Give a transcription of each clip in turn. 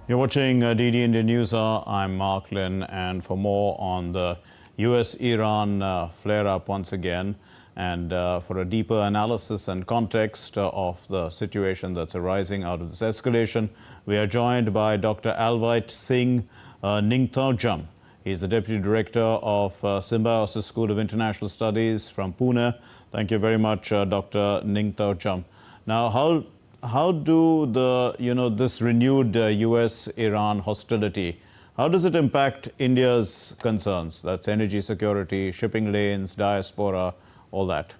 You're watching DD India News. I'm Mark Lynn, and for more on the US-Iran flare-up once again, and for a deeper analysis and context of the situation that's arising out of this escalation, we are joined by Dr. Alvite Ningthoujam. He's the Deputy Director of Symbiosis School of International Studies from Pune. Thank you very much, Dr. Ningthoujam. Now, how do this renewed US-Iran hostility, how does it impact India's concerns? That's energy security, shipping lanes, diaspora, all that.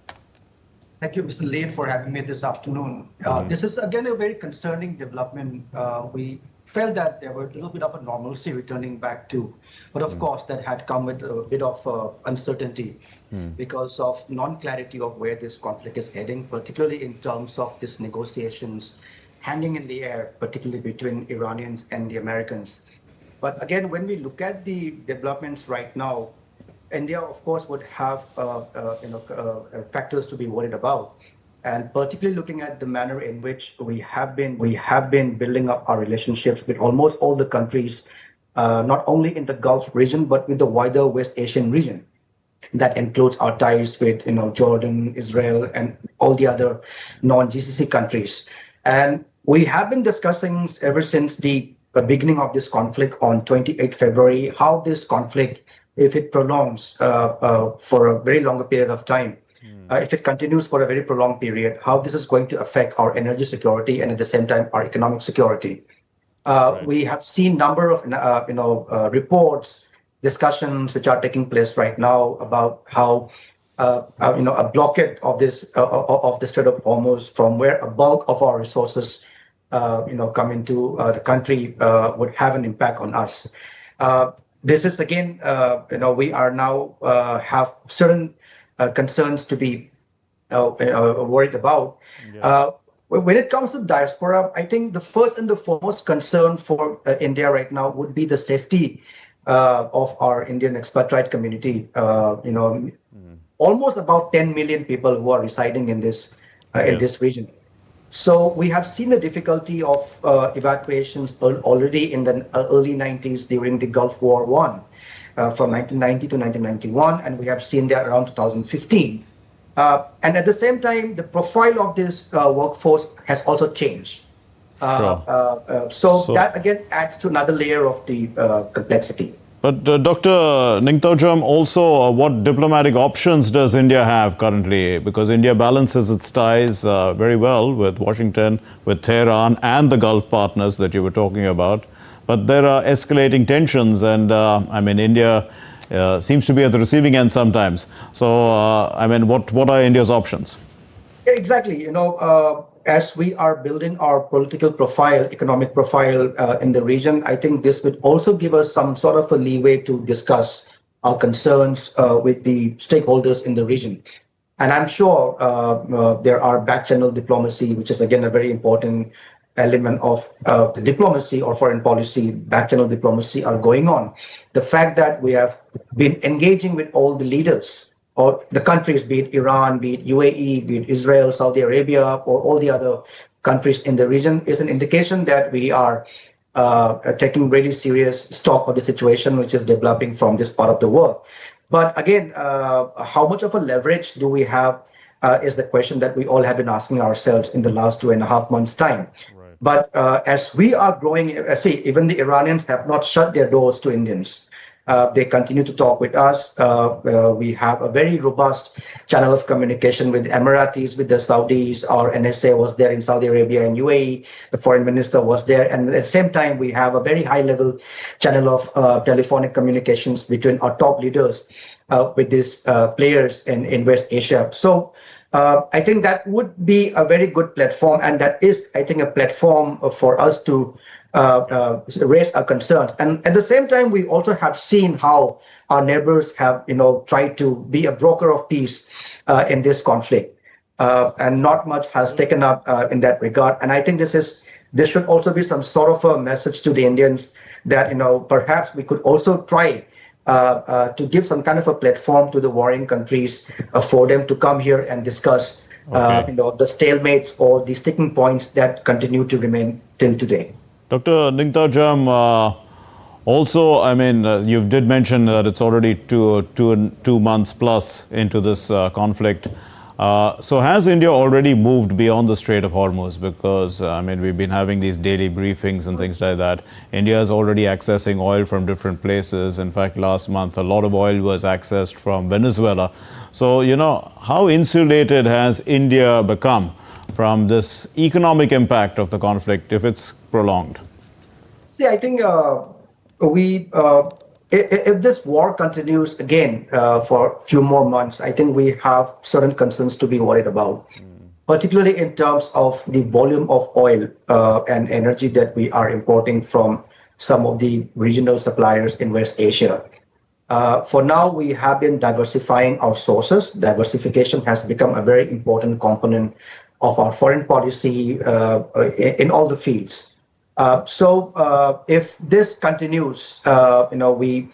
Thank you, Mr. Lane, for having me this afternoon. This is, again, a very concerning development. We felt that there were a little bit of a normalcy returning back to, but of course that had come with a bit of uncertainty because of non-clarity of where this conflict is heading, particularly in terms of these negotiations hanging in the air, particularly between Iranians and the Americans. But again, when we look at the developments right now, India, of course, would have factors to be worried about, and particularly looking at the manner in which we have been building up our relationships with almost all the countries, not only in the Gulf region but with the wider West Asian region. That includes our ties with Jordan, Israel, and all the other non-GCC countries. And we have been discussing ever since the beginning of this conflict on 28 February how this conflict, if it prolongs for a very longer period of time, if it continues for a very prolonged period, how this is going to affect our energy security and at the same time our economic security. Right. We have seen number of reports, discussions which are taking place right now about how a blockade of this of the Strait of Hormuz, from where a bulk of our resources come into the country, would have an impact on us. This is again, we are now have certain concerns to be worried about. Yeah. When it comes to diaspora, I think the first and the foremost concern for India right now would be the safety of our Indian expatriate community. Almost about 10 million people who are residing in this region. So we have seen the difficulty of evacuations already in the early 90s during the Gulf War I, from 1990 to 1991, and we have seen that around 2015. And at the same time, the profile of this workforce has also changed. Sure. So that again adds to another layer of the complexity. But Dr. Ningthoujam, also, what diplomatic options does India have currently? Because India balances its ties very well with Washington, with Tehran, and the Gulf partners that you were talking about. But there are escalating tensions, and India seems to be at the receiving end sometimes. So, what are India's options? Exactly. As we are building our political profile, economic profile in the region, I think this would also give us some sort of a leeway to discuss our concerns with the stakeholders in the region. And I'm sure there are back-channel diplomacy, which is again a very important element of the diplomacy or foreign policy. Back-channel diplomacy are going on. The fact that we have been engaging with all the leaders or the countries, be it Iran, be it UAE, be it Israel, Saudi Arabia, or all the other countries in the region, is an indication that we are taking really serious stock of the situation which is developing from this part of the world. But again, how much of a leverage do we have is the question that we all have been asking ourselves in the last 2.5 months' time. Right. But as we are growing, even the Iranians have not shut their doors to Indians. They continue to talk with us. We have a very robust channel of communication with Emiratis, with the Saudis. Our NSA was there in Saudi Arabia and UAE. The foreign minister was there. And at the same time, we have a very high-level channel of telephonic communications between our top leaders with these players in West Asia. So I think that would be a very good platform. And that is, I think, a platform for us to raise our concerns. And at the same time, we also have seen how our neighbors have, tried to be a broker of peace in this conflict, and not much has taken up in that regard. And I think this should also be some sort of a message to the Indians that perhaps we could also try to give some kind of a platform to the warring countries for them to come here and discuss, the stalemates or the sticking points that continue to remain till today. Dr. Ningthoujam, also, I mean, you did mention that it's already two months plus into this conflict. So has India already moved beyond the Strait of Hormuz? Because, I mean, we've been having these daily briefings and things like that. India is already accessing oil from different places. In fact, last month, a lot of oil was accessed from Venezuela. So, you know, how insulated has India become from this economic impact of the conflict if it's prolonged? See, I think if this war continues again for a few more months, I think we have certain concerns to be worried about, particularly in terms of the volume of oil and energy that we are importing from some of the regional suppliers in West Asia. For now, we have been diversifying our sources. Diversification has become a very important component of our foreign policy in all the fields. If this continues, we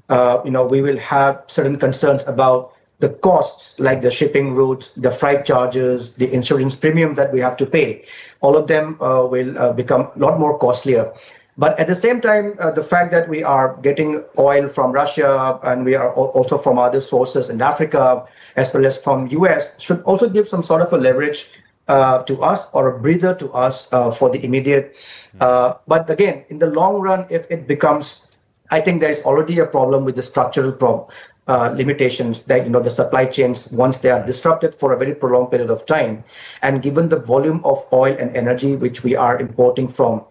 will have certain concerns about the costs, like the shipping routes, the freight charges, the insurance premium that we have to pay. All of them will become a lot more costlier. But at the same time, the fact that we are getting oil from Russia and we are also from other sources in Africa, as well as from US, should also give some sort of a leverage to us, or a breather to us for the immediate. But again, in the long run, if it becomes, I think there is already a problem with the structural limitations that, the supply chains, once they are disrupted for a very prolonged period of time, and given the volume of oil and energy which we are importing from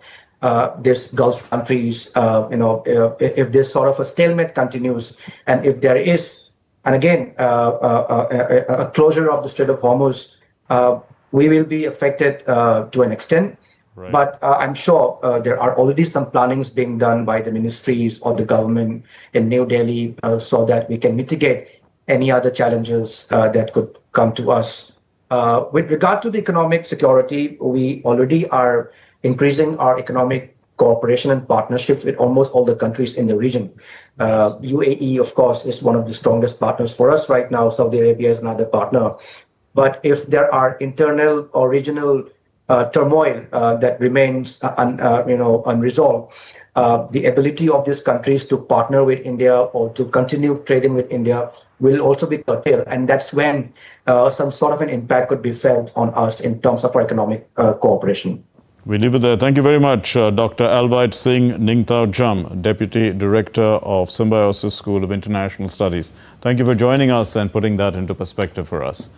this Gulf countries, if this sort of a stalemate continues, and if there is, and again, a closure of the Strait of Hormuz, we will be affected to an extent. Right. But I'm sure there are already some plannings being done by the ministries or the government in New Delhi so that we can mitigate any other challenges that could come to us. With regard to the economic security, we already are increasing our economic cooperation and partnerships with almost all the countries in the region. UAE, of course, is one of the strongest partners for us right now. Saudi Arabia is another partner. But if there are internal or regional turmoil that remains unresolved, the ability of these countries to partner with India or to continue trading with India will also be curtailed. And that's when some sort of an impact could be felt on us in terms of our economic cooperation. We leave it there. Thank you very much, Dr. Alvite Ningthoujam, Deputy Director of Symbiosis School of International Studies. Thank you for joining us and putting that into perspective for us.